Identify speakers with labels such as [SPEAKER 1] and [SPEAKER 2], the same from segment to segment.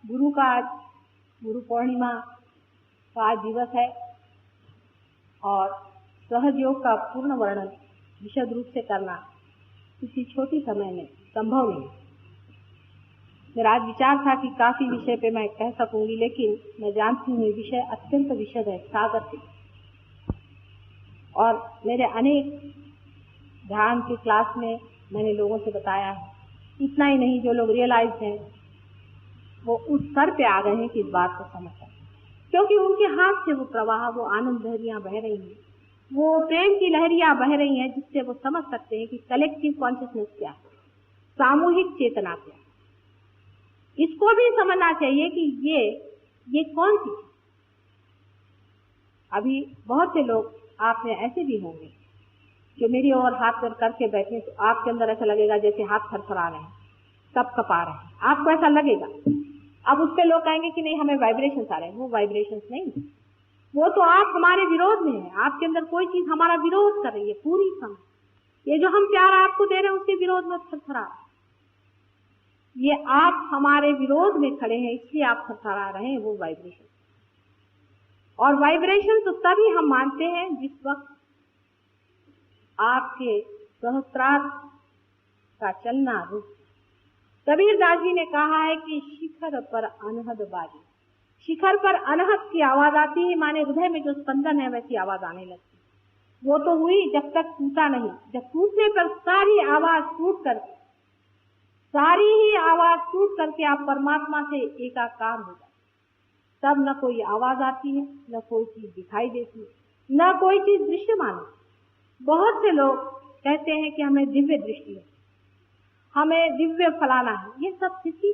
[SPEAKER 1] गुरु का आज गुरु पूर्णिमा का आज दिवस है और सहज योग का पूर्ण वर्णन विशद रूप से करना किसी छोटी समय में संभव नहीं। मेरा आज विचार था कि काफी विषय पे मैं कह सकूंगी, लेकिन मैं जानती हूँ ये विषय अत्यंत विशद है, सागर से। और मेरे अनेक ध्यान की क्लास में मैंने लोगों से बताया है। इतना ही नहीं, जो लोग रियलाइज हैं वो उस स्तर पे आ गए हैं कि इस बात को समझ सकें, क्योंकि उनके हाथ से वो प्रवाह, वो आनंद लहरियां बह रही हैं, वो प्रेम की लहरियां बह रही हैं, जिससे वो समझ सकते हैं कि कलेक्टिव कॉन्शियसनेस क्या है, सामूहिक चेतना क्या है। इसको भी समझना चाहिए कि ये कौन सी। अभी बहुत से लोग आप में ऐसे भी होंगे जो मेरी ओर हाथ करके बैठे, तो आपके अंदर ऐसा लगेगा जैसे हाथ थरथरा रहे हैं, कपा रहे हैं, आपको ऐसा लगेगा। अब उस पे लोग कहेंगे कि नहीं हमें वाइब्रेशंस आ रहे हैं। वो वाइब्रेशंस नहीं, वो तो आप हमारे विरोध में है। आपके अंदर कोई चीज हमारा विरोध कर रही है पूरी समय। ये जो हम प्यार आपको दे रहे हैं उसके विरोध में थरथरा, ये आप हमारे विरोध में खड़े हैं इसलिए आप थरथरा रहे हैं, वो वाइब्रेशन। और वाइब्रेशन तो तभी हम मानते हैं जिस वक्त आपके सहस्त्रार का चलना रुक। कबीरदास जी ने कहा है कि शिखर पर अनहद बाजी। शिखर पर अनहद की आवाज आती है, माने हृदय में जो स्पंदन है वैसी आवाज आने लगती। वो तो हुई जब तक टूटा नहीं। जब टूटने पर सारी आवाज टूट करके आप परमात्मा से एकाकार हो जाए, तब न कोई आवाज आती है, न कोई चीज दिखाई देती है, न कोई चीज दृश्यमान है। बहुत से लोग कहते हैं कि हमें दिव्य दृष्टि है, हमें दिव्य फलाना है। ये सब स्थिति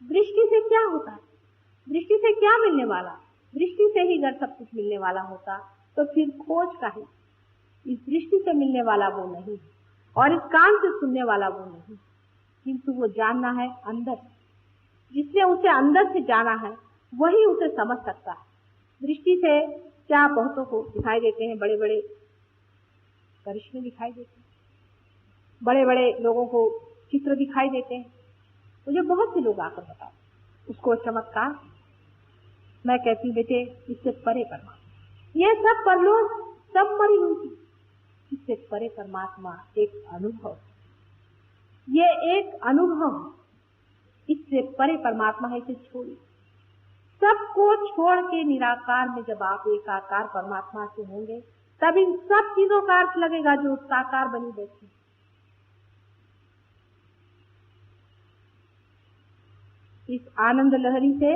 [SPEAKER 1] दृष्टि से क्या होता है, दृष्टि से क्या मिलने वाला। दृष्टि से ही अगर सब कुछ मिलने वाला होता तो फिर खोज का है। इस दृष्टि से मिलने वाला वो नहीं है और इस कान से सुनने वाला वो नहीं, किंतु वो जानना है अंदर। जिसने उसे अंदर से जाना है वही उसे समझ सकता है। दृष्टि से क्या बहुतों को दिखाई देते हैं, बड़े बड़े करिश्मे दिखाई देते हैं, बड़े बड़े लोगों को चित्र दिखाई देते हैं। मुझे बहुत से लोग आकर बताते उसको चमत्कार। मैं कहती बेटे इससे परे परमात्मा, ये सब परलोक सब मरी हुई, इससे परे परमात्मा एक अनुभव, ये एक अनुभव, इससे परे परमात्मा है। इसे छोड़िए, सबको छोड़ के निराकार में जब आप एकाकार परमात्मा से होंगे तब इन सब चीजों का अर्थ लगेगा जो साकार बनी बैठी। इस आनंद लहरी से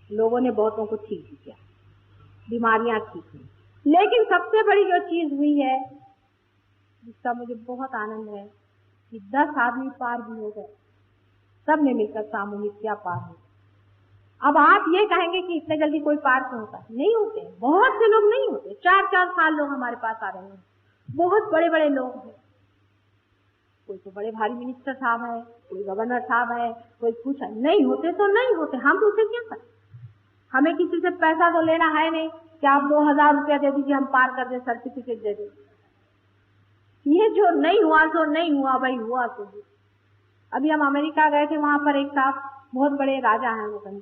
[SPEAKER 1] लोगों ने बहुतों को ठीक भी किया, बीमारियां ठीक हुई। लेकिन सबसे बड़ी जो चीज हुई है जिसका मुझे बहुत आनंद है कि 10 आदमी पार भी हो गए, सब ने मिलकर सामूहिक क्या पार हो। अब आप ये कहेंगे कि इतने जल्दी कोई पार क्यों होता है? नहीं होते, बहुत से लोग नहीं होते। 4-4 साल लोग हमारे पास आ रहे हैं, बहुत बड़े बड़े लोग हैं। कोई तो बड़े भारी मिनिस्टर साहब है, कोई गवर्नर साहब है, कोई कुछ है। नहीं होते तो नहीं होते, हम तो उसे क्या करें? हमें किसी से पैसा तो लेना है नहीं कि आप 2000 रुपया दे दीजिए हम पार कर दे, सर्टिफिकेट दे दे। ये जो नहीं हुआ सो नहीं हुआ भाई, हुआ तो। अभी हम अमेरिका गए थे, वहां पर एक साहब बहुत बड़े राजा हैं, वो कहीं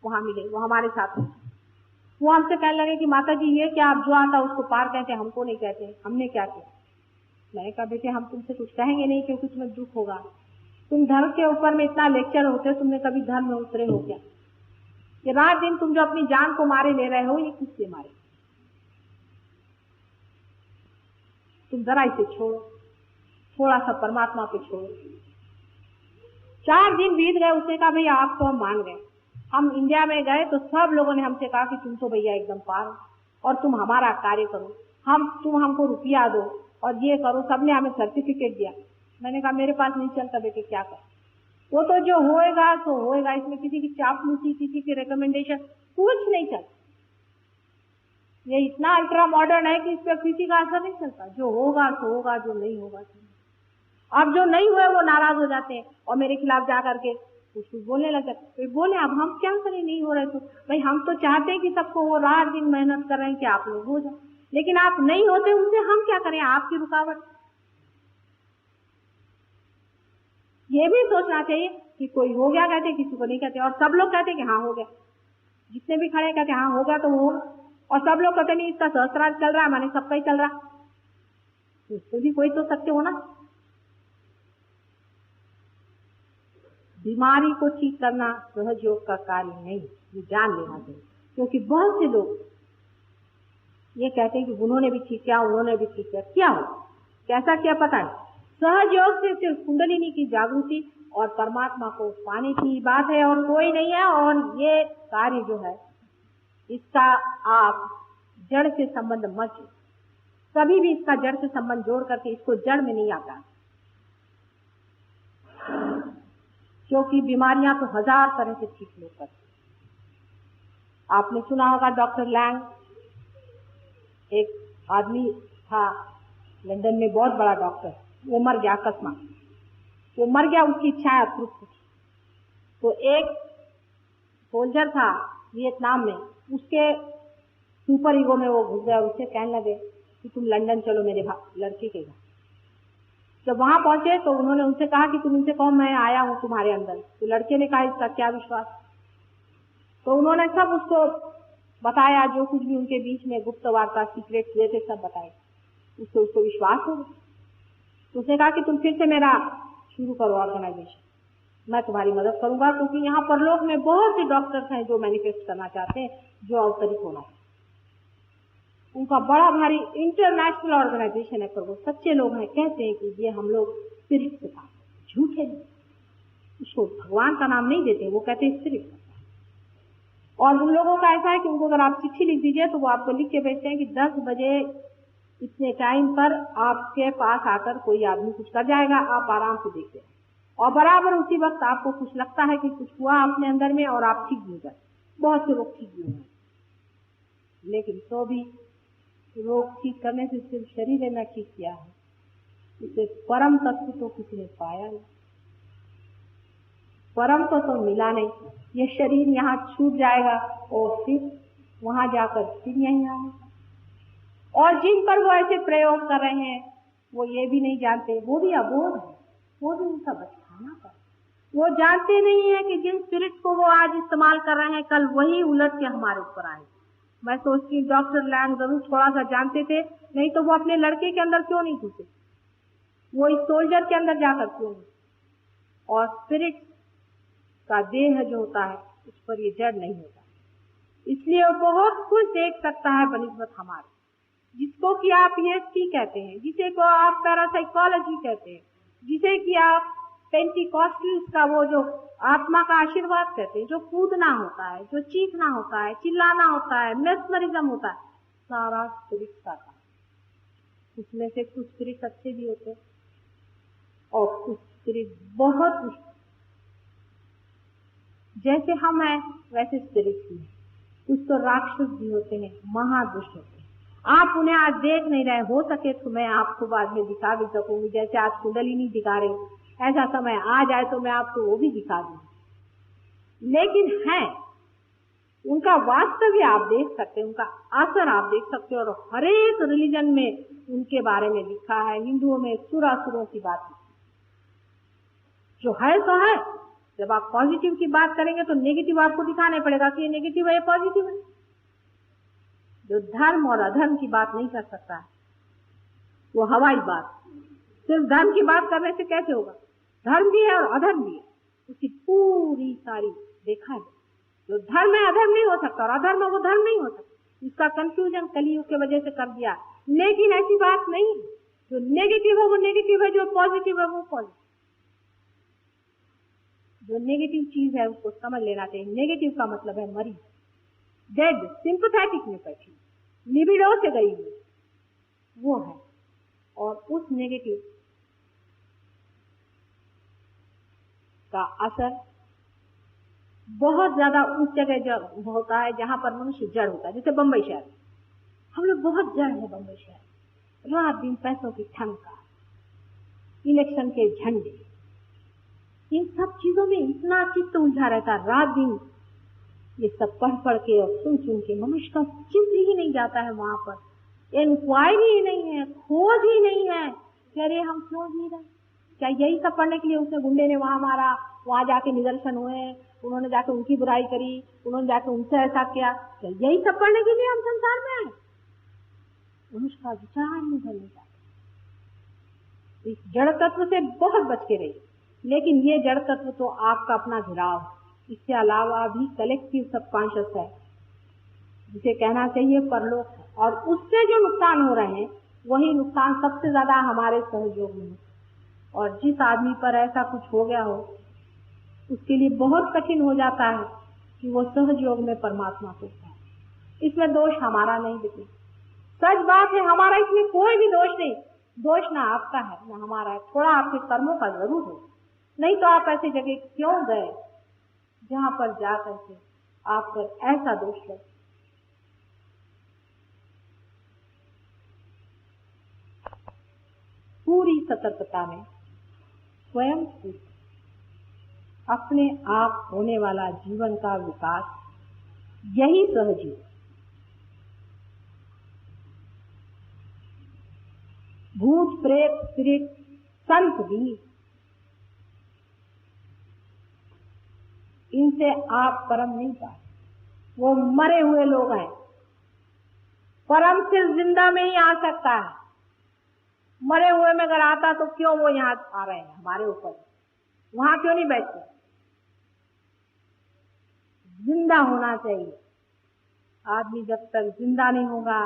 [SPEAKER 1] वहां मिले, वो हमारे साथ हैं। वो हमसे कहने लगे कि माता जी ये क्या आप जो आता उसको पार कहते, हमको नहीं कहते, हमने क्या किया? मैंने कहा बेटे हम तुमसे कुछ कहेंगे नहीं क्योंकि तुम्हें दुख होगा। तुम धर्म के ऊपर में इतना लेक्चर होते, तुमने कभी धर्म में उतरे हो क्या? ये रात दिन तुम जो अपनी जान को मारे ले रहे हो, ये किससे मारे? तुम जरा इसे छोड़ो, थोड़ा सा परमात्मा पे छोड़ो। 4 दिन बीत गए, उसने कहा भैया आप तो हम मान गए। हम इंडिया में गए तो सब लोगों ने हमसे कहा कि तुम तो भैया एकदम पार हो और तुम हमारा कार्य करो, तुम हमको रुपया दो और ये करो। सबने हमें सर्टिफिकेट दिया। मैंने कहा मेरे पास नहीं चलता बेटे, क्या कर? वो तो जो होएगा तो होएगा, इसमें किसी की चापलूसी, किसी की रिकमेंडेशन कुछ नहीं चलता। ये इतना अल्ट्रा मॉडर्न है कि इस पर किसी का असर नहीं चलता। जो होगा तो होगा, जो नहीं होगा तो। अब जो नहीं हुए वो नाराज हो जाते हैं और मेरे खिलाफ जा करके कुछ बोलने लग जाते। तो बोले अब हम क्या करें, नहीं हो रहे तो भाई हम तो चाहते हैं कि सबको वो रात दिन मेहनत कर रहे हैं कि आप लोग हो जाए, लेकिन आप नहीं होते, उनसे हम क्या करें? आपकी रुकावट। ये भी सोचना चाहिए कि कोई हो गया कहते, किसी को नहीं कहते, और सब लोग कहते कि हाँ हो गया। जितने भी खड़े कहते हाँ हो गया तो वो, और सब लोग कहते नहीं इसका सहस्त्रार्थ चल रहा है, माने सबका ही चल रहा, उसको भी कोई तो सत्य होना। बीमारी को ठीक करना सहज योग का कार्य नहीं, ये जान लेना चाहिए। क्योंकि बहुत से लोग ये कहते हैं कि उन्होंने भी ठीक किया, उन्होंने भी ठीक किया। क्या हो, कैसा किया पता है? सहज योग से सिर्फ कुंडलिनी की जागृति और परमात्मा को पाने की बात है, और कोई नहीं है। और ये कार्य जो है इसका आप जड़ से संबंध मत जोड़ो, कभी भी इसका जड़ से संबंध जोड़ करके इसको जड़ में नहीं आता, क्योंकि बीमारियां तो हजार तरह से ठीक लोग करते। आपने सुना होगा डॉक्टर लैंग, एक आदमी था लंदन में, बहुत बड़ा डॉक्टर, वो मर गया अकस्मात। वो मर गया, उसकी इच्छाएं अतृप्त थी। तो एक सोल्जर था वियतनाम में, उसके सुपर ईगो में वो घुस गया, उससे कहने लगे कि तुम लंदन चलो मेरे लड़के के घर। जब वहां पहुंचे तो उन्होंने उनसे कहा कि तुम इनसे कहो मैं आया हूं तुम्हारे अंदर। तो लड़के ने कहा इसका क्या विश्वास। तो उन्होंने सब उसको बताया, जो कुछ भी उनके बीच में गुप्त वार्ता सीक्रेट हुए थे सब बताए। उसको विश्वास हो गया। तो उसने कहा कि तुम फिर से मेरा शुरू करो ऑर्गेनाइजेशन, मैं तुम्हारी मदद करूंगा, क्योंकि यहाँ परलोक में बहुत से डॉक्टर्स हैं जो मैनिफेस्ट करना चाहते हैं, जो अवतरित होना है। उनका बड़ा भारी इंटरनेशनल ऑर्गेनाइजेशन है, पर वो सच्चे लोग हैं, कहते हैं कि ये हम लोग स्पिरिट से काम, झूठे नहीं, उसको भगवान का नाम नहीं देते, वो कहते हैं स्पिरिट। और उन लोगों का ऐसा है कि उनको अगर आप चिट्ठी लिख दीजिए तो वो आपको लिख के भेजते हैं कि 10 बजे इतने टाइम पर आपके पास आकर कोई आदमी कुछ कर जाएगा, आप आराम से देखते हैं। और बराबर उसी वक्त आपको कुछ लगता है कि कुछ हुआ अपने अंदर में और आप ठीक भी हो गए। बहुत से लोग ठीक भी हुए, लेकिन तो भी रोग ठीक करने से सिर्फ शरीर ने ठीक किया है, इसे परम तत्व तो किसी ने पाया नहीं, परम तो मिला नहीं। ये शरीर यहाँ छूट जाएगा और फिर वहां जाकर फिर यहीं आएगा। और जिन पर वो ऐसे प्रयोग कर रहे हैं वो ये भी नहीं जानते, वो भी अबोध है, वो भी उनका बचकाना पर। वो जानते नहीं है कि जिन स्पिरिट को वो आज इस्तेमाल कर रहे हैं कल वही उलट के हमारे ऊपर आए। मैं सोचती हूँ डॉक्टर लैंग जरूर थोड़ा सा जानते थे, नहीं तो वो अपने लड़के के अंदर क्यों नहीं घुसे, वो इस सोल्जर के अंदर जाकर क्यों नहीं। और स्पिरिट का देह जो होता है उस पर ये जड़ नहीं होता, इसलिए वो बहुत कुछ देख सकता है बनिस्बत हमारे, जिसको कि आप ESP कहते हैं, जिसे को आप पैरासाइकोलॉजी कहते हैं, जिसे कि आप पेंटिकॉस्टल्स का वो जो आत्मा का आशीर्वाद कहते हैं, जो कूदना होता है, जो चीखना होता है, चिल्लाना होता है, मेस्मरिज्म होता है, सारा स्पिरिट का काम। उसमें से कुछ स्पिरिट अच्छे भी होते हैं और कुछ स्पिरिट बहुत, जैसे हम हैं वैसे स्पिरिट भी है। कुछ तो राक्षस भी होते हैं, महादुष्ट होते हैं। आप उन्हें आज देख नहीं रहे, हो सके तो मैं आपको बाद में दिखा भी सकूंगी, जैसे आज कुंडलिनी दिखा रही हूँ, ऐसा समय आ जाए तो मैं आपको वो भी दिखा दूंगी। लेकिन है, उनका वास्तव्य आप देख सकते हैं, उनका असर आप देख सकते हो, और हर एक रिलीजन में उनके बारे में लिखा है। हिंदुओं में सुरासुरों की बात जो है तो है। जब आप पॉजिटिव की बात करेंगे तो नेगेटिव आपको दिखाना पड़ेगा कि ये नेगेटिव है, ये पॉजिटिव है। जो धर्म और अधर्म की बात नहीं कर सकता है वो हवाई बात, सिर्फ धर्म की बात करने से कैसे होगा। धर्म भी है और अधर्म भी है, उसकी पूरी सारी देखा है। जो धर्म है अधर्म नहीं हो सकता, और अधर्म है वो धर्म नहीं हो सकता। इसका कंफ्यूजन कलयुग के वजह से कर दिया। लेकिन ऐसी बात नहीं, जो नेगेटिव है वो नेगेटिव है, जो पॉजिटिव है वो पॉजिटिव। जो नेगेटिव चीज है उसको समझ लेना चाहिए। नेगेटिव का मतलब है मरी, डेड, सिंपैथेटिक में बैठी, लिबिडो से गई हुई, वो है। और उस नेगेटिव का असर बहुत ज्यादा उस जगह होता है जहां पर मनुष्य जड़ होता है। जैसे बंबई शहर, हम लोग बहुत जड़ है। बंबई शहर रात दिन पैसों की ठनका, इलेक्शन के झंडे, इन सब चीजों में इतना चित्त उलझा रहता है रात दिन। ये सब पढ़ पढ़ के और सुन सुन के मनुष्य का चित्त ही नहीं जाता है वहां पर। इंक्वायरी ही नहीं है, खोज ही नहीं है। कह रहे हम क्यों जी रहे, क्या यही सब पढ़ने के लिए उसने गुंडे ने वहां मारा, वहां जाके निदर्शन हुए, उन्होंने जाके उनकी बुराई करी, उन्होंने जाके उनसे ऐसा किया। क्या यही सब पढ़ने के लिए हम संसार में आए? मनुष्य का विचार नहीं करने चाहिए। इस जड़ तत्व से बहुत बच के रहिए। लेकिन ये जड़ तत्व तो आपका अपना घिराव, इसके अलावा भी कलेक्टिव सबकॉन्शियस है, जिसे कहना चाहिए परलोक है। और उससे जो नुकसान हो रहे हैं वही नुकसान सबसे ज्यादा हमारे सहयोग में है। और जिस आदमी पर ऐसा कुछ हो गया हो उसके लिए बहुत कठिन हो जाता है कि वो सहयोग में परमात्मा को पाए। इसमें दोष हमारा नहीं दिखे। सच बात है, हमारा इसमें कोई भी दोष नहीं। दोष ना आपका है ना हमारा है, थोड़ा आपके कर्मों का जरूर हो। नहीं तो आप ऐसी जगह क्यों गए जहां पर जा करके आप पर ऐसा दोष लगे। पूरी सतर्कता में स्वयं अपने आप होने वाला जीवन का विकास, यही सहजीवन। भूत प्रेत स्पिरिट संत भी, इनसे आप परम नहीं पाए। वो मरे हुए लोग हैं। परम सिर्फ जिंदा में ही आ सकता है। मरे हुए में अगर आता तो क्यों वो यहाँ आ रहे हैं हमारे ऊपर, वहां क्यों नहीं बैठते? जिंदा होना चाहिए। आदमी जब तक जिंदा नहीं होगा,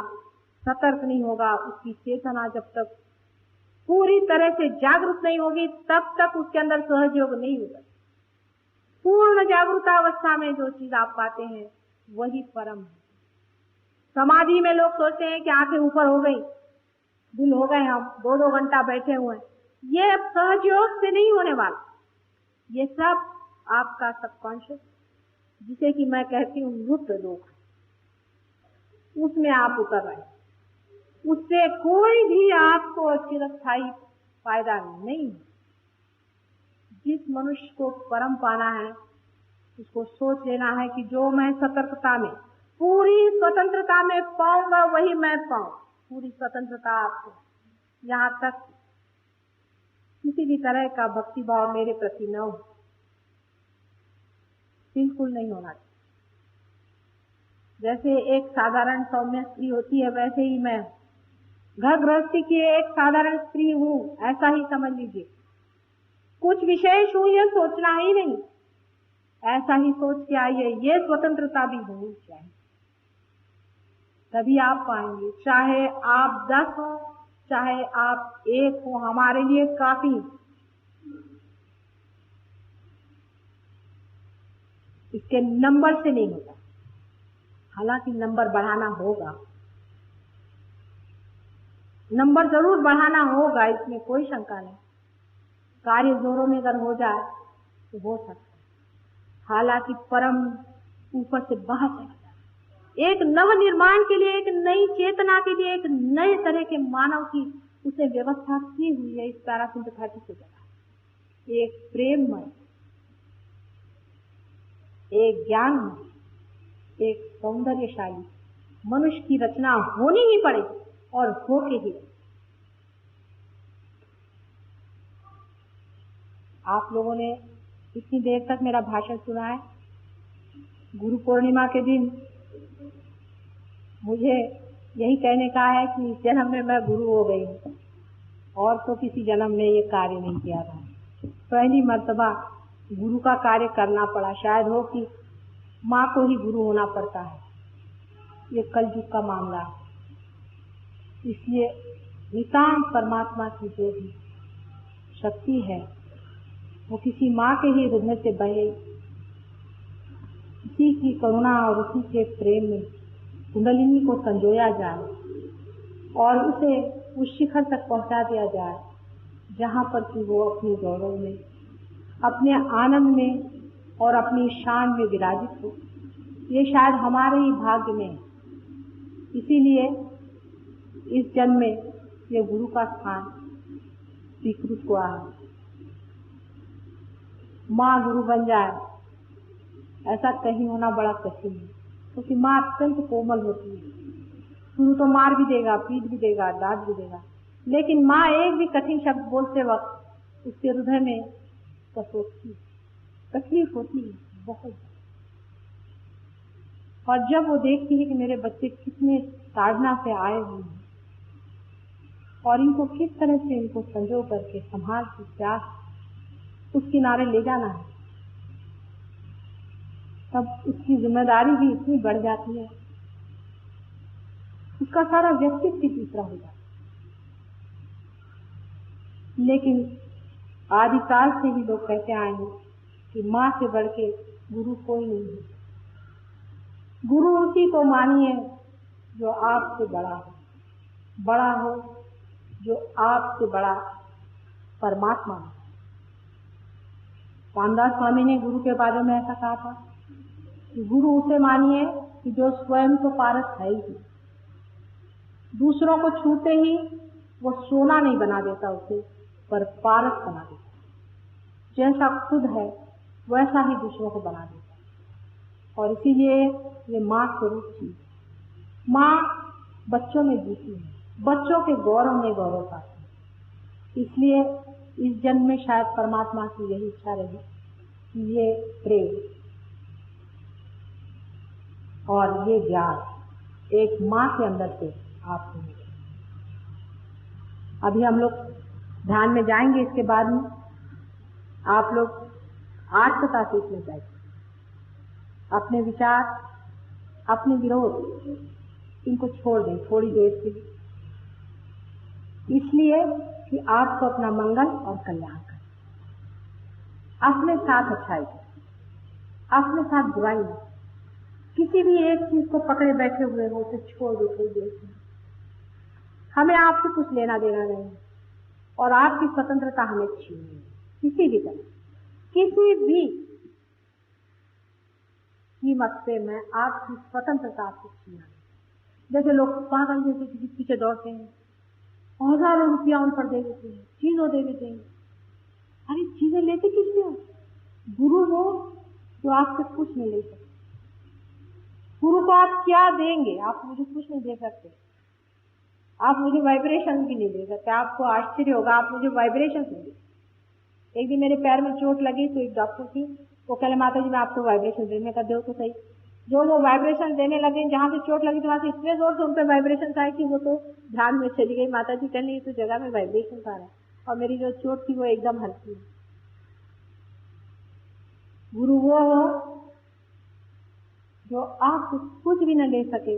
[SPEAKER 1] सतर्क नहीं होगा, उसकी चेतना जब तक पूरी तरह से जागरूक नहीं होगी, तब तक उसके अंदर सहयोग नहीं होगा। पूर्ण जागरूकतावस्था में जो चीज आप पाते हैं वही परम है। समाधि में लोग सोचते हैं कि आंखें ऊपर हो गई, दिल हो गए, हम 2-2 घंटा बैठे हुए हैं। ये अब सहयोग से नहीं होने वाला। ये सब आपका सबकॉन्शियस, जिसे कि मैं कहती हूँ मृत लोक, उसमें आप उतर रहे हैं। उससे कोई भी आपको चिरस्थायी फायदा नहीं है। जिस मनुष्य को परम पाना है उसको सोच लेना है कि जो मैं सतर्कता में पूरी स्वतंत्रता में पाऊंगा वही मैं पाऊं। पूरी स्वतंत्रता आपको, यहाँ तक किसी भी तरह का भक्ति भाव मेरे प्रति न हो, बिल्कुल नहीं होना चाहिए। जैसे एक साधारण सौम्य स्त्री होती है वैसे ही मैं घर गृहस्थी की एक साधारण स्त्री हूँ, ऐसा ही समझ लीजिए। कुछ विशेष हूँ ये सोचना ही नहीं, ऐसा ही सोच के आइए। ये स्वतंत्रता भी होनी चाहिए, तभी आप पाएंगे। चाहे आप 10 हो, चाहे आप 1 हो, हमारे लिए काफी। इसके नंबर से नहीं होता, हालांकि नंबर बढ़ाना होगा, नंबर जरूर बढ़ाना होगा, इसमें कोई शंका नहीं। कार्य जोरों में अगर हो जाए तो हो सकता है, हालांकि परम ऊपर से बाहर चला जाए। एक नव निर्माण के लिए, एक नई चेतना के लिए, एक नए तरह के मानव की उसे व्यवस्था की हुई है इस पैरासिम्पैथेटिक की जगह। एक प्रेममय, एक ज्ञानमय, एक सौंदर्यशाली मनुष्य की रचना होनी ही पड़ेगी और होके ही। आप लोगों ने इतनी देर तक मेरा भाषण सुना है। गुरु पूर्णिमा के दिन मुझे यही कहने का है कि इस जन्म में मैं गुरु हो गई हूँ, और तो किसी जन्म में ये कार्य नहीं किया था। पहली मर्तबा गुरु का कार्य करना पड़ा। शायद हो कि माँ को ही गुरु होना पड़ता है, ये कलयुग का मामला है। इसलिए नितांत परमात्मा की जो भी शक्ति है वो किसी माँ के ही हृदय से बहे, उसी की करुणा और उसी के प्रेम में कुंडलिनी को संजोया जाए और उसे उस शिखर तक पहुंचा दिया जाए जहाँ पर कि वो अपने गौरव में, अपने आनंद में और अपनी शान में विराजित हो। ये शायद हमारे ही भाग्य में है। इसीलिए इस जन्म में ये गुरु का स्थान स्वीकृत हुआ है। माँ गुरु बन जाए ऐसा कहीं होना बड़ा कठिन है, क्योंकि माँ अत्यंत कोमल होती है। गुरु तो मार भी देगा, पीट भी देगा, डांट भी देगा, लेकिन माँ एक भी कठिन शब्द बोलते वक्त उसके हृदय में कसोटती। तकलीफ होती है बहुत। और जब वो देखती है कि मेरे बच्चे कितने ताड़ना से आए हुए हैं और इनको किस तरह से इनको संजो करके संभाल के प्यास उस किनारे ले जाना है, तब उसकी जिम्मेदारी भी इतनी बढ़ जाती है, उसका सारा व्यक्तित्व भी दूसरा हो जाता है। लेकिन आदिकाल से ही लोग कहते आए हैं कि माँ से बढ़ के गुरु कोई नहीं है। गुरु उसी को मानिए जो आपसे बड़ा हो जो आपसे बड़ा परमात्मा हो। रामदास स्वामी ने गुरु के बारे में ऐसा कहा था कि गुरु उसे मानिए कि जो स्वयं तो पारस है ही, दूसरों को छूते ही वो सोना नहीं बना देता उसे, पर पारस बना देता। जैसा खुद है वैसा ही दूसरों को बना देता। और इसीलिए ये माँ स्वरूप चीज, माँ बच्चों में जीती है, बच्चों के गौरव में गौरव पाती है। इसलिए इस जन्म में शायद परमात्मा की यही इच्छा रही कि ये प्रेम और ये ज्ञान एक माँ के अंदर से आपको मिले। अभी हम लोग ध्यान में जाएंगे, इसके बाद में आप लोग आत्मता सीखने चाहिए। अपने विचार, अपने विरोध इनको छोड़ दें थोड़ी देर के लिए, इसलिए कि आपको अपना मंगल और कल्याण करें। अपने साथ अच्छाई करें, अपने साथ बुराई नहीं। किसी भी एक चीज को पकड़े बैठे हुए हो उसे छोड़ दो थोड़ी देर के लिए। हमें आपसे कुछ लेना देना नहीं और आपकी स्वतंत्रता हमें छीननी है किसी भी तरह, किसी भी कीमत पे मैं आपकी स्वतंत्रता से छीना। जैसे लोग पागल जैसे किसी पीछे दौड़ते हैं, हजारों रुपया उन पर दे देते हैं, चीजों दे देते हैं। अरे चीजें लेते किस लिए? गुरु वो जो आपसे कुछ नहीं ले सकते। गुरु को आप क्या देंगे? आप मुझे कुछ नहीं दे सकते, आप मुझे वाइब्रेशन भी नहीं दे सकते। आपको आश्चर्य होगा, आप मुझे वाइब्रेशन देंगे। एक दिन मेरे पैर में चोट लगी तो एक डॉक्टर थी, वो कहले माता जी मैं आपको वाइब्रेशन देने का दो तो सही। जो वो वाइब्रेशन देने लगे, जहाँ से चोट लगी तो वहां से इतने जोर से उन पर वाइब्रेशन आए कि वो तो ध्यान में चली गई। माता जी कहने तो जगह में वाइब्रेशन आ रहा है और मेरी जो चोट थी वो एकदम हल्की है। गुरु वो हो जो आपको कुछ भी न ले सके,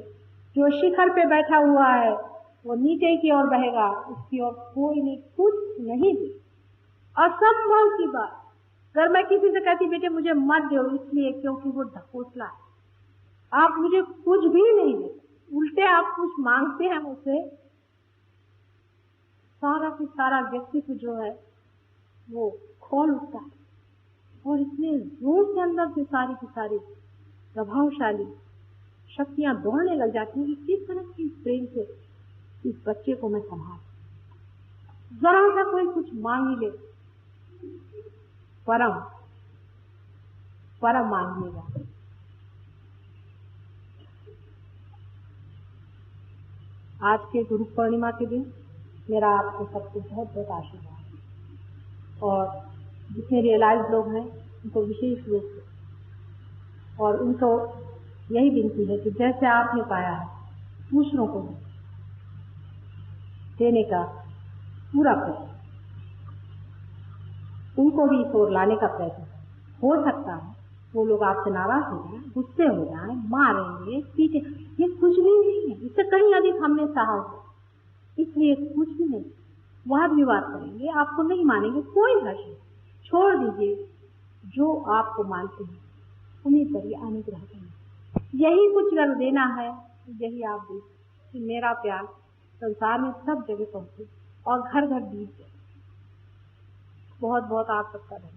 [SPEAKER 1] जो शिखर पे बैठा हुआ है वो नीचे की ओर बहेगा, उसकी ओर कोई नहीं कुछ नहीं दे। असंभव की बात। अगर मैं किसी से कहती बेटे मुझे मत दो, इसलिए क्योंकि वो ढकोसला है, आप मुझे कुछ भी नहीं देते, उल्टे आप कुछ मांगते हैं मुझसे, सारा का सारा व्यक्तित्व जो है वो खोल उठता है और इतने जोर से अंदर से सारी की सारी प्रभावशाली शक्तियां दौड़ने लग जाती हैं कि किस तरह की प्रेम से इस बच्चे को मैं संभाल। जरा सा कोई कुछ मांग ले, परम मांगिएगा। आज के गुरु पूर्णिमा के दिन मेरा आपको सबको बहुत बहुत आशीर्वाद। और जितने रियलाइज लोग हैं उनको विशेष रूप से और उनको यही विनती है कि जैसे आपने पाया है दूसरों को देने का पूरा प्रयत्न, उनको भी इस ओर लाने का प्रयत्न हो सकता है। वो लोग आपसे नाराज हो जाए, गुस्से हो जाए, मारेंगे, पीछे, ये कुछ भी नहीं है, इससे कहीं अधिक हमने सहा हो, इसलिए कुछ भी नहीं। वाद विवाद करेंगे, आपको नहीं मानेंगे, कोई हर्ष नहीं, छोड़ दीजिए। जो आपको मानते हैं उन्हीं पर ही अनुग्रह करें। यही कुछ कर देना है, यही आप दें कि मेरा प्यार संसार में सब जगह पहुंचे और घर घर बीत जाए। बहुत बहुत आप सबका धन्यवाद।